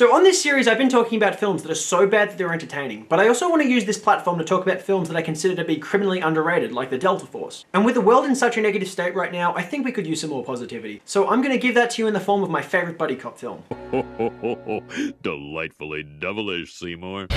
So on this series, I've been talking about films that are so bad that they're entertaining, but I also want to use this platform to talk about films that I consider to be criminally underrated, like the Delta Force. And with the world in such a negative state right now, I think we could use some more positivity. So I'm going to give that to you in the form of my favorite buddy cop film. Delightfully devilish, Seymour.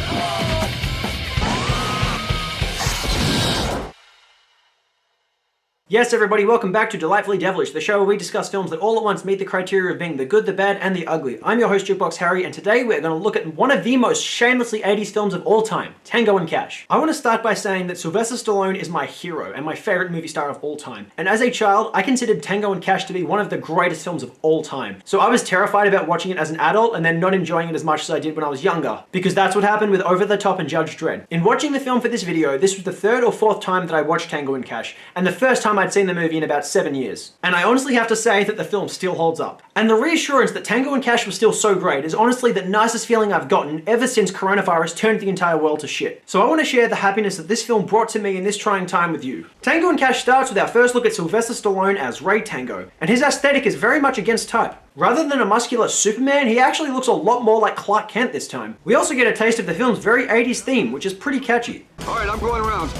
Yes, everybody, welcome back to Delightfully Devilish, the show where we discuss films that all at once meet the criteria of being the good, the bad, and the ugly. I'm your host, Jukebox Harry, and today we're going to look at one of the most shamelessly 80s films of all time, Tango and Cash. I want to start by saying that Sylvester Stallone is my hero and my favorite movie star of all time. And as a child, I considered Tango and Cash to be one of the greatest films of all time. So I was terrified about watching it as an adult and then not enjoying it as much as I did when I was younger, because that's what happened with Over the Top and Judge Dredd. In watching the film for this video, this was the third or fourth time that I watched Tango and Cash, and the first time I'd seen the movie in about 7 years. And I honestly have to say that the film still holds up. And the reassurance that Tango and Cash was still so great is honestly the nicest feeling I've gotten ever since coronavirus turned the entire world to shit. So I want to share the happiness that this film brought to me in this trying time with you. Tango and Cash starts with our first look at Sylvester Stallone as Ray Tango, and his aesthetic is very much against type. Rather than a muscular Superman, he actually looks a lot more like Clark Kent this time. We also get a taste of the film's very 80s theme, which is pretty catchy. Alright, I'm going around.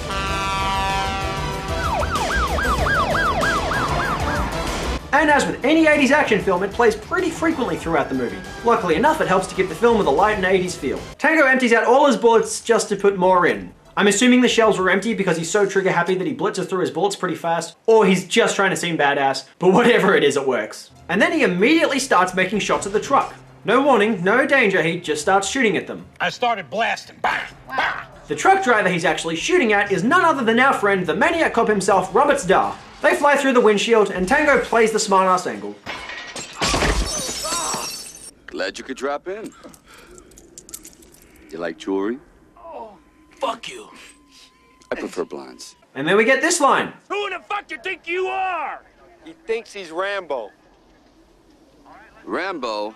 And as with any 80s action film, it plays pretty frequently throughout the movie. Luckily enough, it helps to give the film with a light and 80s feel. Tango empties out all his bullets just to put more in. I'm assuming the shells were empty because he's so trigger happy that he blitzes through his bullets pretty fast, or he's just trying to seem badass, but whatever it is, it works. And then he immediately starts making shots at the truck. No warning, no danger, he just starts shooting at them. I started blasting. Bah! Bah! The truck driver he's actually shooting at is none other than our friend, the maniac cop himself, Robert Starr. They fly through the windshield, and Tango plays the smartass angle. Glad you could drop in. You like jewelry? Oh, fuck you. I prefer blinds. And then we get this line. Who the fuck you think you are? He thinks he's Rambo. Rambo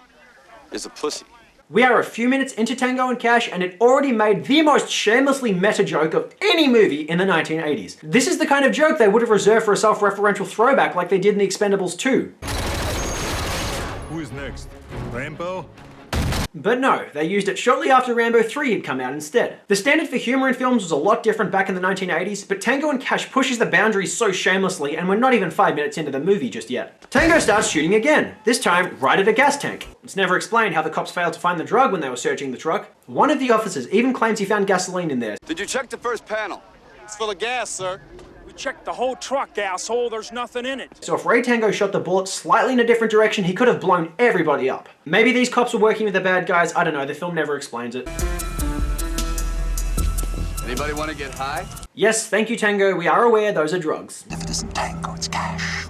is a pussy. We are a few minutes into Tango and Cash, and it already made the most shamelessly meta joke of any movie in the 1980s. This is the kind of joke they would have reserved for a self-referential throwback like they did in The Expendables 2. Who is next? Rambo? But no, they used it shortly after Rambo 3 had come out instead. The standard for humor in films was a lot different back in the 1980s, but Tango and Cash pushes the boundaries so shamelessly, and we're not even 5 minutes into the movie just yet. Tango starts shooting again, this time right at a gas tank. It's never explained how the cops failed to find the drug when they were searching the truck. One of the officers even claims he found gasoline in there. Did you check the first panel? It's full of gas, sir. We checked the whole truck, asshole. There's nothing in it. So if Ray Tango shot the bullet slightly in a different direction, he could have blown everybody up. Maybe these cops were working with the bad guys, I don't know, the film never explains it. Anybody want to get high? Yes, thank you Tango, we are aware those are drugs. If it isn't tango, it's cash.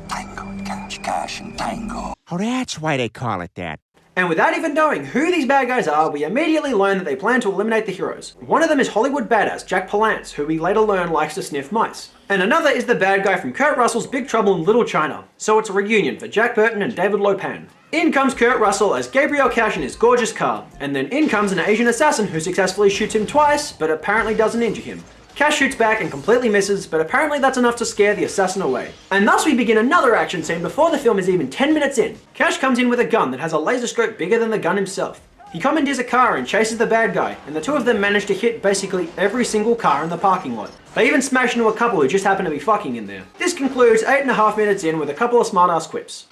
Tango and cash, cash and tango. Oh, that's why they call it that. And without even knowing who these bad guys are, we immediately learn that they plan to eliminate the heroes. One of them is Hollywood badass Jack Palance, who we later learn likes to sniff mice. And another is the bad guy from Kurt Russell's Big Trouble in Little China. So it's a reunion for Jack Burton and David Lopan. In comes Kurt Russell as Gabriel Cash in his gorgeous car, and then in comes an Asian assassin who successfully shoots him twice, but apparently doesn't injure him. Cash shoots back and completely misses, but apparently that's enough to scare the assassin away. And thus we begin another action scene before the film is even 10 minutes in. Cash comes in with a gun that has a laser scope bigger than the gun himself. He commandeers a car and chases the bad guy, and the two of them manage to hit basically every single car in the parking lot. They even smash into a couple who just happen to be fucking in there. This concludes 8.5 minutes in with a couple of smart-ass quips.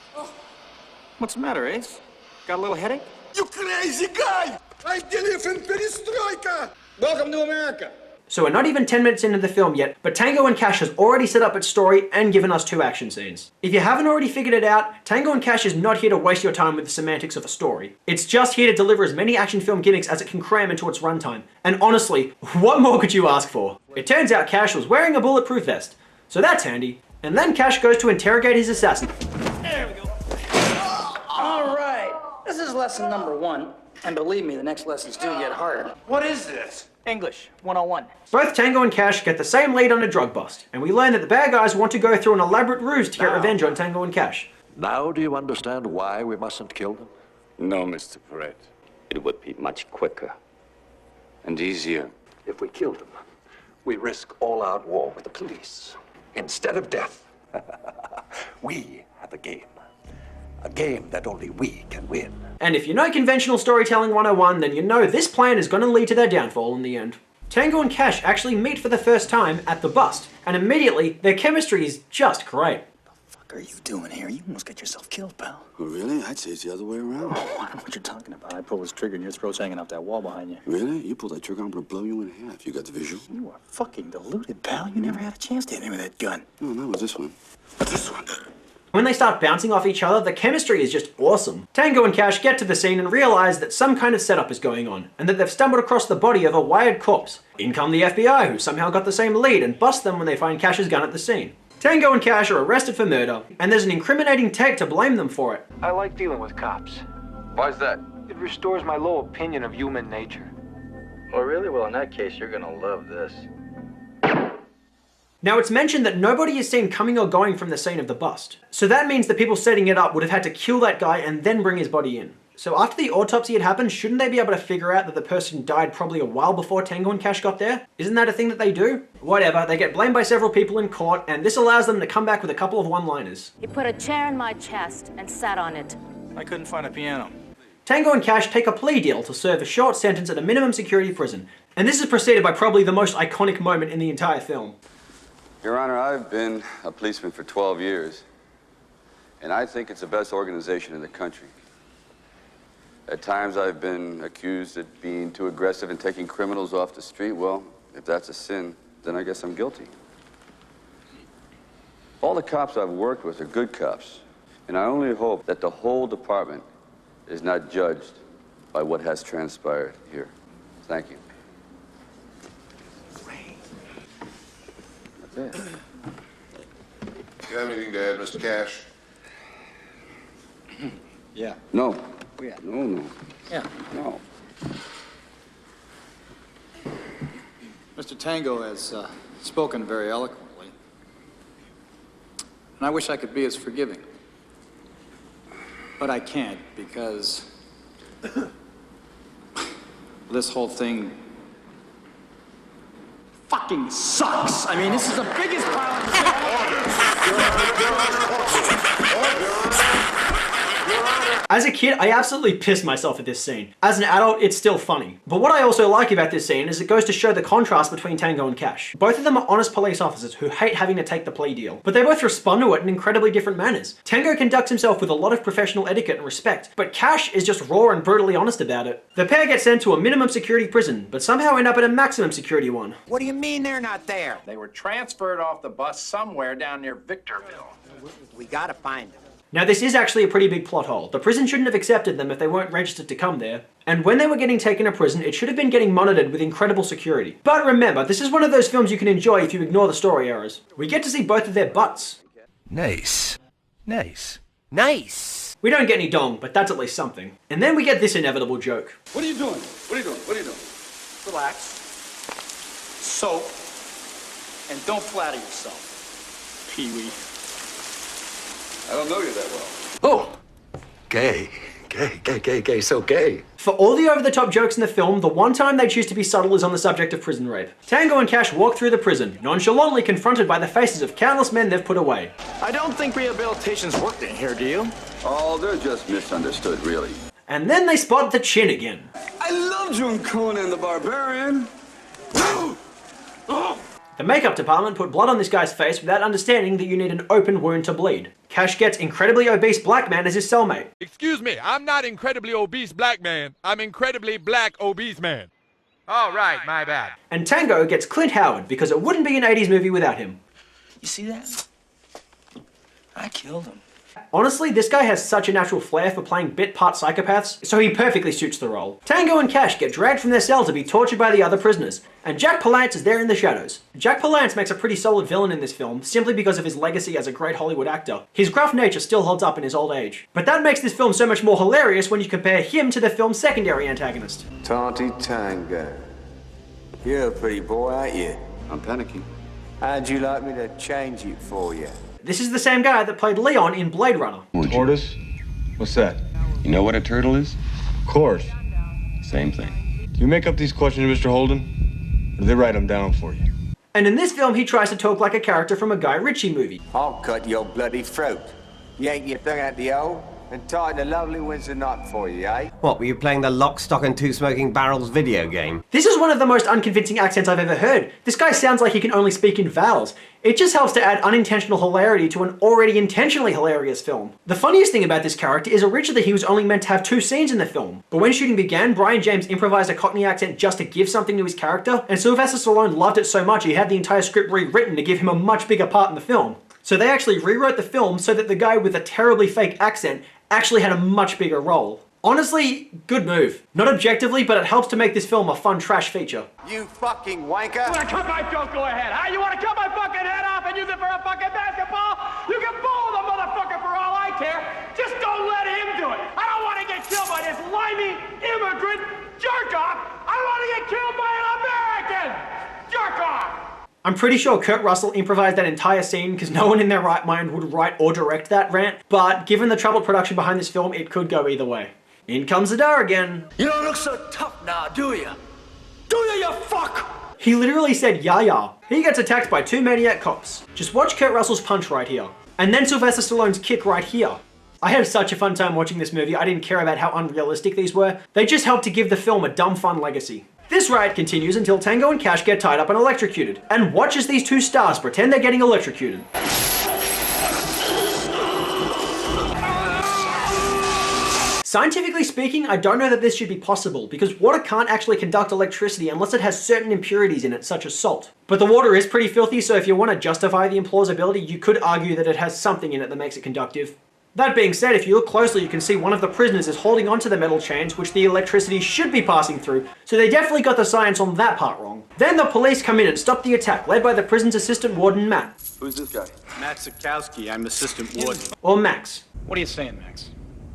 What's the matter, Ace? Got a little headache? You crazy guy! I believe in perestroika! Welcome to America. So we're not even 10 minutes into the film yet, but Tango and Cash has already set up its story and given us 2 action scenes. If you haven't already figured it out, Tango and Cash is not here to waste your time with the semantics of a story. It's just here to deliver as many action film gimmicks as it can cram into its runtime. And honestly, what more could you ask for? It turns out Cash was wearing a bulletproof vest, so that's handy. And then Cash goes to interrogate his assassin. There we go. All right, this is lesson number 1. And believe me, the next lessons do get harder. What is this? English 101. Both Tango and Cash get the same lead on a drug bust, and we learn that the bad guys want to go through an elaborate ruse to get revenge on Tango and Cash. Now do you understand why we mustn't kill them? No, Mr. Perret. It would be much quicker and easier. If we killed them, we risk all-out war with the police. Instead of death, we have a game. A game that only we can win. And if you know conventional storytelling 101, then you know this plan is going to lead to their downfall in the end. Tango and Cash actually meet for the first time at the bust, and immediately their chemistry is just great. What are you doing here? You almost got yourself killed, pal. Oh, really? I'd say it's the other way around. Oh, I don't know what you're talking about. I pulled this trigger and your throat's hanging off that wall behind you. Really? You pull that trigger, I'm gonna blow you in half. You got the visual? You are fucking deluded, pal. You never had a chance to hit me with that gun. No, it was this one. This one. When they start bouncing off each other, the chemistry is just awesome. Tango and Cash get to the scene and realize that some kind of setup is going on, and that they've stumbled across the body of a wired corpse. In come the FBI, who somehow got the same lead and bust them when they find Cash's gun at the scene. Tango and Cash are arrested for murder, and there's an incriminating tape to blame them for it. I like dealing with cops. Why's that? It restores my low opinion of human nature. Oh, really? Well, in that case, you're gonna love this. Now, it's mentioned that nobody is seen coming or going from the scene of the bust. So that means the people setting it up would have had to kill that guy and then bring his body in. So after the autopsy had happened, shouldn't they be able to figure out that the person died probably a while before Tango and Cash got there? Isn't that a thing that they do? Whatever, they get blamed by several people in court, and this allows them to come back with a couple of one-liners. He put a chair in my chest and sat on it. I couldn't find a piano. Tango and Cash take a plea deal to serve a short sentence at a minimum security prison, and this is preceded by probably the most iconic moment in the entire film. Your Honor, I've been a policeman for 12 years, and I think it's the best organization in the country. At times I've been accused of being too aggressive and taking criminals off the street. Well, if that's a sin, then I guess I'm guilty. All the cops I've worked with are good cops, and I only hope that the whole department is not judged by what has transpired here. Thank you. That's it. You have anything to add, Mr. Cash? Yeah. No. Yeah. No. Yeah. No. Mr. Tango has spoken very eloquently. And I wish I could be as forgiving. But I can't because this whole thing fucking sucks. I mean, this is the biggest pile of As a kid, I absolutely pissed myself at this scene. As an adult, it's still funny. But what I also like about this scene is it goes to show the contrast between Tango and Cash. Both of them are honest police officers who hate having to take the plea deal, but they both respond to it in incredibly different manners. Tango conducts himself with a lot of professional etiquette and respect, but Cash is just raw and brutally honest about it. The pair get sent to a minimum security prison, but somehow end up at a maximum security one. What do you mean they're not there? They were transferred off the bus somewhere down near Victorville. We gotta find them. Now this is actually a pretty big plot hole. The prison shouldn't have accepted them if they weren't registered to come there. And when they were getting taken to prison, it should have been getting monitored with incredible security. But remember, this is one of those films you can enjoy if you ignore the story errors. We get to see both of their butts. Nice. Nice. Nice. We don't get any dong, but that's at least something. And then we get this inevitable joke. What are you doing? What are you doing? What are you doing? Relax. Soap. And don't flatter yourself, Pee-wee. I don't know you that well. Oh! Gay, so gay. For all the over-the-top jokes in the film, the one time they choose to be subtle is on the subject of prison rape. Tango and Cash walk through the prison, nonchalantly confronted by the faces of countless men they've put away. I don't think rehabilitation's worked in here, do you? Oh, they're just misunderstood, really. And then they spot the chin again. I loved you in Conan the Barbarian. The makeup department put blood on this guy's face without understanding that you need an open wound to bleed. Cash gets incredibly obese black man as his cellmate. Excuse me, I'm not incredibly obese black man. I'm incredibly black obese man. All right, my bad. And Tango gets Clint Howard because it wouldn't be an 80s movie without him. You see that? I killed him. Honestly, this guy has such a natural flair for playing bit-part psychopaths, so he perfectly suits the role. Tango and Cash get dragged from their cell to be tortured by the other prisoners, and Jack Palance is there in the shadows. Jack Palance makes a pretty solid villain in this film, simply because of his legacy as a great Hollywood actor. His gruff nature still holds up in his old age. But that makes this film so much more hilarious when you compare him to the film's secondary antagonist. Taunty Tango. You're a pretty boy, aren't you? I'm panicking. How'd you like me to change it for you? This is the same guy that played Leon in Blade Runner. Tortoise? What's that? You know what a turtle is? Of course. Same thing. Do you make up these questions, Mr. Holden? Or do they write them down for you? And in this film, he tries to talk like a character from a Guy Ritchie movie. I'll cut your bloody throat. You ain't your thing out the hole? and tighten the lovely Windsor knot for you, eh? What, were you playing the Lock, Stock and Two Smoking Barrels video game? This is one of the most unconvincing accents I've ever heard. This guy sounds like he can only speak in vowels. It just helps to add unintentional hilarity to an already intentionally hilarious film. The funniest thing about this character is originally he was only meant to have 2 scenes in the film. But when shooting began, Brian James improvised a Cockney accent just to give something to his character, and Sylvester Stallone loved it so much he had the entire script rewritten to give him a much bigger part in the film. So they actually rewrote the film so that the guy with a terribly fake accent actually had a much bigger role. Honestly, good move. Not objectively, but it helps to make this film a fun trash feature. You fucking wanker! You wanna cut my joke? Go ahead. Huh? You wanna cut my fucking head off and use it for a fucking basketball? You can bowl the motherfucker for all I care. Just don't let him do it. I don't wanna get killed by this limey immigrant jerk-off. I wanna get killed by an American jerk-off. I'm pretty sure Kurt Russell improvised that entire scene because no one in their right mind would write or direct that rant, but given the troubled production behind this film, it could go either way. In comes Zadar again. You don't look so tough now, do you? Do you fuck? He literally said ya. He gets attacked by 2 maniac cops. Just watch Kurt Russell's punch right here. And then Sylvester Stallone's kick right here. I had such a fun time watching this movie, I didn't care about how unrealistic these were. They just helped to give the film a dumb fun legacy. This riot continues until Tango and Cash get tied up and electrocuted. And watch as these 2 stars pretend they're getting electrocuted. Scientifically speaking, I don't know that this should be possible, because water can't actually conduct electricity unless it has certain impurities in it, such as salt. But the water is pretty filthy, so if you want to justify the implausibility, you could argue that it has something in it that makes it conductive. That being said, if you look closely, you can see one of the prisoners is holding onto the metal chains, which the electricity should be passing through, so they definitely got the science on that part wrong. Then the police come in and stop the attack, led by the prison's assistant warden, Matt. Who's this guy? Matt Sikowski, I'm assistant warden. Or Max. What are you saying, Max?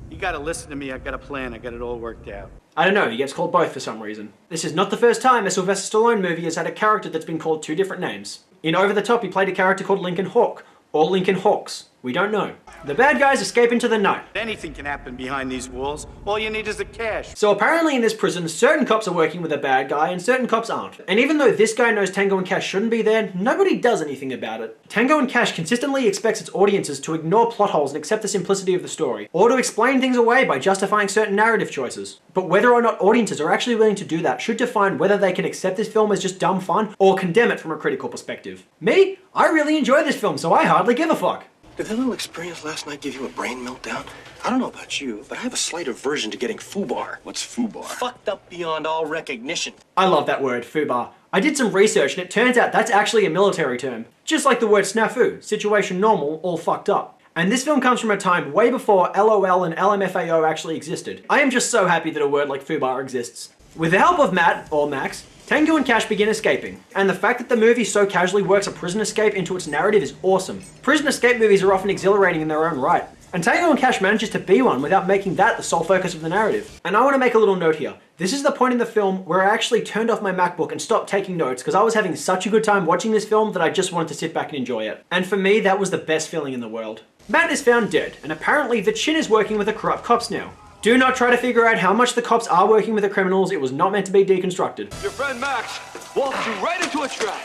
You gotta listen to me, I've got a plan, I got it all worked out. I don't know, he gets called both for some reason. This is not the first time a Sylvester Stallone movie has had a character that's been called 2 different names. In Over the Top, he played a character called Lincoln Hawk, or Lincoln Hawks. We don't know. The bad guys escape into the night. Anything can happen behind these walls. All you need is the cash. So apparently in this prison, certain cops are working with a bad guy and certain cops aren't. And even though this guy knows Tango and Cash shouldn't be there, nobody does anything about it. Tango and Cash consistently expects its audiences to ignore plot holes and accept the simplicity of the story, or to explain things away by justifying certain narrative choices. But whether or not audiences are actually willing to do that should define whether they can accept this film as just dumb fun or condemn it from a critical perspective. Me? I really enjoy this film, so I hardly give a fuck. Did that little experience last night give you a brain meltdown? I don't know about you, but I have a slight aversion to getting foobar. What's foobar? Fucked up beyond all recognition. I love that word, foobar. I did some research and it turns out that's actually a military term. Just like the word snafu, situation normal, all fucked up. And this film comes from a time way before LOL and LMFAO actually existed. I am just so happy that a word like foobar exists. With the help of Matt, or Max, Tango and Cash begin escaping, and the fact that the movie so casually works a prison escape into its narrative is awesome. Prison escape movies are often exhilarating in their own right, and Tango and Cash manages to be one without making that the sole focus of the narrative. And I want to make a little note here. This is the point in the film where I actually turned off my MacBook and stopped taking notes because I was having such a good time watching this film that I just wanted to sit back and enjoy it. And for me, that was the best feeling in the world. Matt is found dead, and apparently the Chin is working with the corrupt cops now. Do not try to figure out how much the cops are working with the criminals, it was not meant to be deconstructed. Your friend Max walked you right into a trap.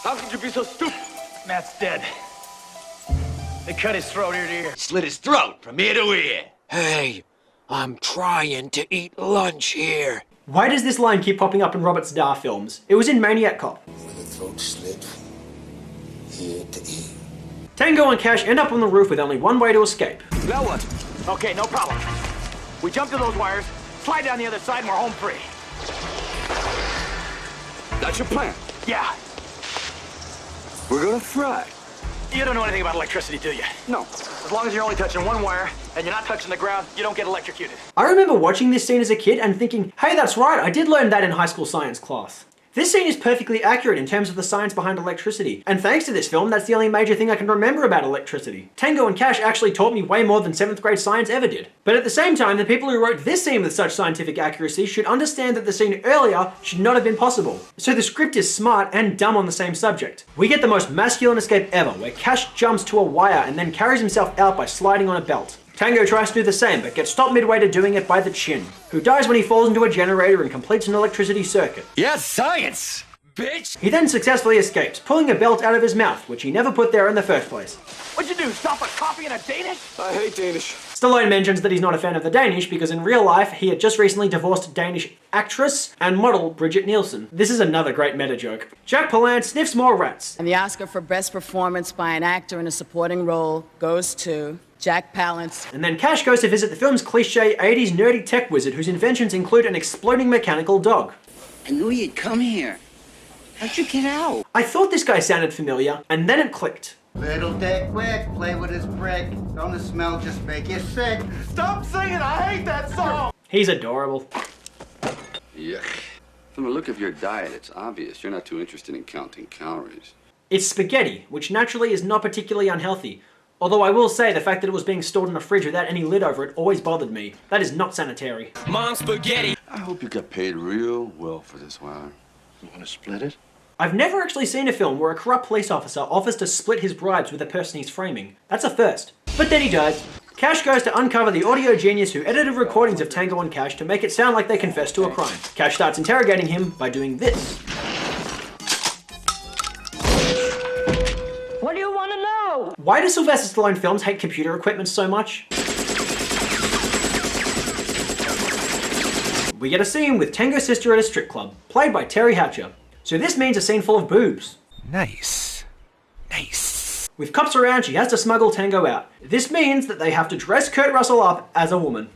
How could you be so stupid? Matt's dead. They cut his throat ear to ear. Slit his throat from ear to ear. Hey, I'm trying to eat lunch here. Why does this line keep popping up in Robert Zadar films? It was in Maniac Cop. With a throat slit, ear to ear. Tango and Cash end up on the roof with only one way to escape. Now what? Okay, no problem. We jump to those wires, slide down the other side, and we're home free. That's your plan? Yeah. We're gonna fry. You don't know anything about electricity, do you? No. As long as you're only touching one wire, and you're not touching the ground, you don't get electrocuted. I remember watching this scene as a kid and thinking, hey, that's right, I did learn that in high school science class. This scene is perfectly accurate in terms of the science behind electricity, and thanks to this film, that's the only major thing I can remember about electricity. Tango and Cash actually taught me way more than 7th grade science ever did. But at the same time, the people who wrote this scene with such scientific accuracy should understand that the scene earlier should not have been possible. So the script is smart and dumb on the same subject. We get the most masculine escape ever, where Cash jumps to a wire and then carries himself out by sliding on a belt. Tango tries to do the same, but gets stopped midway to doing it by the Chin, who dies when he falls into a generator and completes an electricity circuit. Yes, science! bitch! He then successfully escapes, pulling a belt out of his mouth, which he never put there in the first place. What'd you do, stop a coffee and a Danish? I hate Danish. Stallone mentions that he's not a fan of the Danish because in real life, he had just recently divorced Danish actress and model Bridget Nielsen. This is another great meta joke. Jack Palance sniffs more rats. And the Oscar for Best Performance by an Actor in a Supporting Role goes to Jack Palance. And then Cash goes to visit the film's cliche 80s nerdy tech wizard whose inventions include an exploding mechanical dog. I knew you'd come here. How'd you get out? I thought this guy sounded familiar, and then it clicked. Little dick quick, play with his brick. Don't the smell just make you sick? Stop singing, I hate that song! He's adorable. Yuck. From the look of your diet, it's obvious you're not too interested in counting calories. It's spaghetti, which naturally is not particularly unhealthy. Although I will say the fact that it was being stored in a fridge without any lid over it always bothered me. That is not sanitary. Mom spaghetti! I hope you got paid real well for this one. You want to split it? I've never actually seen a film where a corrupt police officer offers to split his bribes with the person he's framing. That's a first. But then he does. Cash goes to uncover the audio genius who edited recordings of Tango and Cash to make it sound like they confessed to a crime. Cash starts interrogating him by doing this. What do you want to know? Why do Sylvester Stallone films hate computer equipment so much? We get a scene with Tango's sister at a strip club, played by Terry Hatcher. So this means a scene full of boobs. Nice. Nice. With cops around, she has to smuggle Tango out. This means that they have to dress Kurt Russell up as a woman.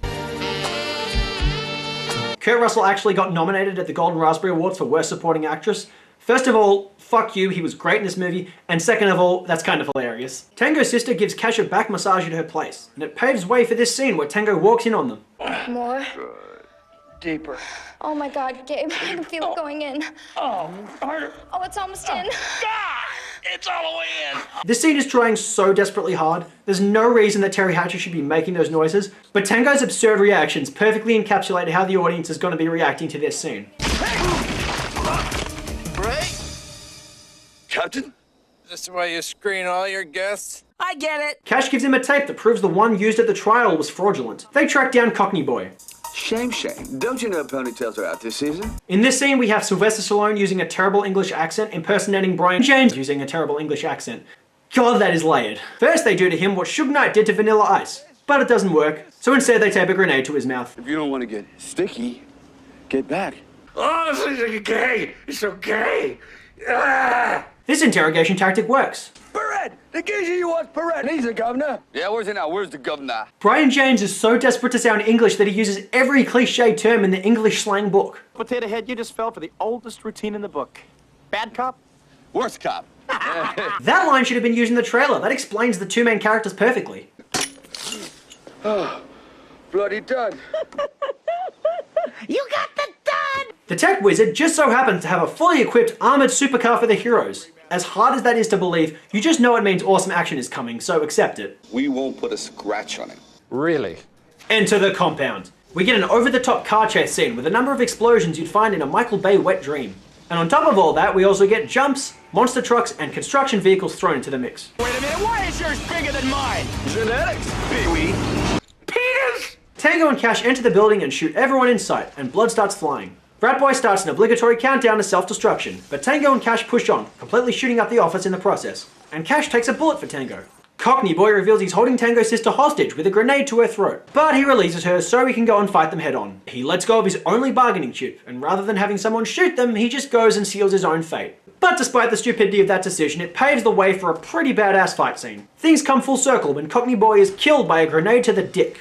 Kurt Russell actually got nominated at the Golden Raspberry Awards for Worst Supporting Actress. First of all, fuck you, he was great in this movie, and second of all, that's kind of hilarious. Tango's sister gives Cash a back massage at her place, and it paves way for this scene where Tango walks in on them. More? Deeper. Oh my God, Gabe, I can feel it going in. Oh, harder. Oh, it's almost in. It's all the way in. This scene is trying so desperately hard. There's no reason that Terry Hatcher should be making those noises, but Tango's absurd reactions perfectly encapsulate how the audience is going to be reacting to this scene. Ray? Captain? Is this the way you screen all your guests? I get it. Cash gives him a tape that proves the one used at the trial was fraudulent. They track down Cockney Boy. Shame, shame. Don't you know ponytails are out this season? In this scene, we have Sylvester Stallone using a terrible English accent, impersonating Brian James using a terrible English accent. God, that is layered. First, they do to him what Suge Knight did to Vanilla Ice, but it doesn't work, so instead they tape a grenade to his mouth. If you don't want to get sticky, get back. Oh, this is gay. It's so gay. Ah! This interrogation tactic works. Barrett! The geezer you want Barrett. He's the governor. Yeah, where's he now? Where's the governor? Brian James is so desperate to sound English that he uses every cliche term in the English slang book. Potato Head, you just fell for the oldest routine in the book. Bad cop? Worst cop. That line should have been used in the trailer. That explains the two main characters perfectly. Oh, bloody done. You got the done! The tech wizard just so happens to have a fully equipped armored supercar for the heroes. As hard as that is to believe, you just know it means awesome action is coming, so accept it. We won't put a scratch on him. Really? Enter the compound. We get an over-the-top car chase scene with a number of explosions you'd find in a Michael Bay wet dream. And on top of all that, we also get jumps, monster trucks, and construction vehicles thrown into the mix. Wait a minute, why is yours bigger than mine? Genetics, Pee-wee. Penis! Tango and Cash enter the building and shoot everyone in sight, and blood starts flying. Brat Boy starts an obligatory countdown to self-destruction, but Tango and Cash push on, completely shooting up the office in the process. And Cash takes a bullet for Tango. Cockney Boy reveals he's holding Tango's sister hostage with a grenade to her throat, but he releases her so he can go and fight them head on. He lets go of his only bargaining chip, and rather than having someone shoot them, he just goes and seals his own fate. But despite the stupidity of that decision, it paves the way for a pretty badass fight scene. Things come full circle when Cockney Boy is killed by a grenade to the dick.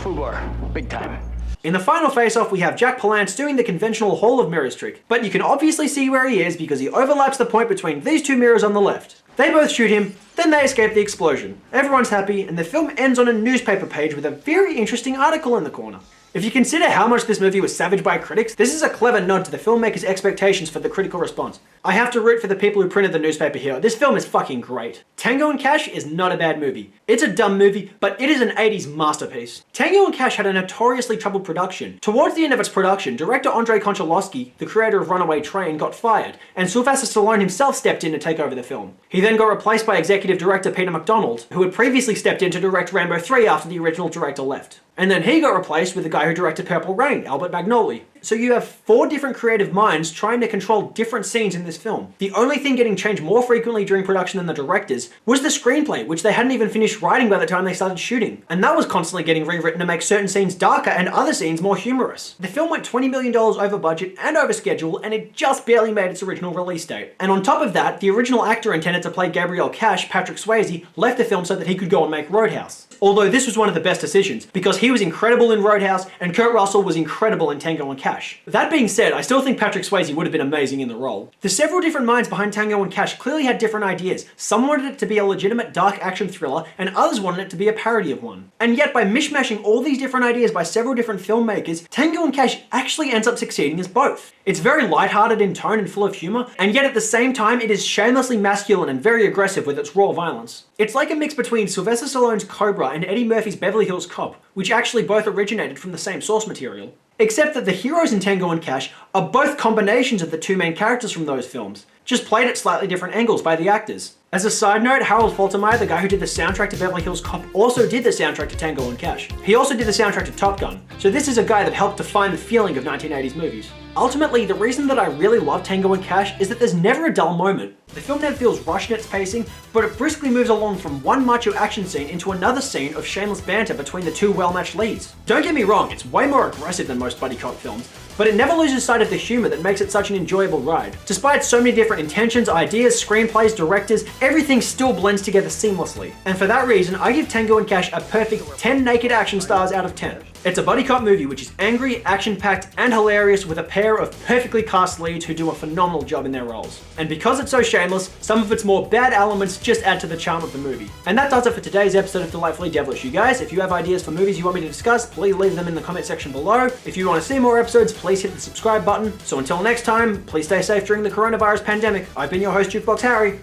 Fubar, big time. In the final face-off, we have Jack Palance doing the conventional Hall of Mirrors trick, but you can obviously see where he is because he overlaps the point between these two mirrors on the left. They both shoot him, then they escape the explosion. Everyone's happy, and the film ends on a newspaper page with a very interesting article in the corner. If you consider how much this movie was savaged by critics, this is a clever nod to the filmmaker's expectations for the critical response. I have to root for the people who printed the newspaper here. This film is fucking great. Tango and Cash is not a bad movie. It's a dumb movie, but it is an 80s masterpiece. Tango and Cash had a notoriously troubled production. Towards the end of its production, director Andrei Konchalovsky, the creator of Runaway Train, got fired, and Sylvester Stallone himself stepped in to take over the film. He then got replaced by executive director Peter MacDonald, who had previously stepped in to direct Rambo 3 after the original director left. And then he got replaced with the guy who directed Purple Rain, Albert Magnoli. So you have 4 different creative minds trying to control different scenes in this film. The only thing getting changed more frequently during production than the directors was the screenplay, which they hadn't even finished writing by the time they started shooting. And that was constantly getting rewritten to make certain scenes darker and other scenes more humorous. The film went $20 million over budget and over schedule, and it just barely made its original release date. And on top of that, the original actor intended to play Gabriel Cash, Patrick Swayze, left the film so that he could go and make Roadhouse. Although this was one of the best decisions, because he was incredible in Roadhouse and Kurt Russell was incredible in Tango and Cash. That being said, I still think Patrick Swayze would have been amazing in the role. The several different minds behind Tango and Cash clearly had different ideas. Some wanted it to be a legitimate dark action thriller, and others wanted it to be a parody of one. And yet, by mishmashing all these different ideas by several different filmmakers, Tango and Cash actually ends up succeeding as both. It's very lighthearted in tone and full of humor, and yet at the same time it is shamelessly masculine and very aggressive with its raw violence. It's like a mix between Sylvester Stallone's Cobra and Eddie Murphy's Beverly Hills Cop, which actually both originated from the same source material. Except that the heroes in Tango and Cash are both combinations of the 2 main characters from those films, just played at slightly different angles by the actors. As a side note, Harold Faltermeyer, the guy who did the soundtrack to Beverly Hills Cop, also did the soundtrack to Tango and Cash. He also did the soundtrack to Top Gun, so this is a guy that helped define the feeling of 1980s movies. Ultimately, the reason that I really love Tango and Cash is that there's never a dull moment. The film never feels rushed in its pacing, but it briskly moves along from one macho action scene into another scene of shameless banter between the 2 well-matched leads. Don't get me wrong, it's way more aggressive than most buddy cop films, but it never loses sight of the humor that makes it such an enjoyable ride. Despite so many different intentions, ideas, screenplays, directors, everything still blends together seamlessly. And for that reason, I give Tango and Cash a perfect 10 naked action stars out of 10. It's a buddy cop movie which is angry, action-packed, and hilarious with a pair of perfectly cast leads who do a phenomenal job in their roles. And because it's so shameless, some of its more bad elements just add to the charm of the movie. And that does it for today's episode of Delightfully Devilish. You guys, if you have ideas for movies you want me to discuss, please leave them in the comment section below. If you want to see more episodes, please hit the subscribe button. So until next time, please stay safe during the coronavirus pandemic. I've been your host, Jukebox Harry.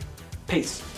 Peace.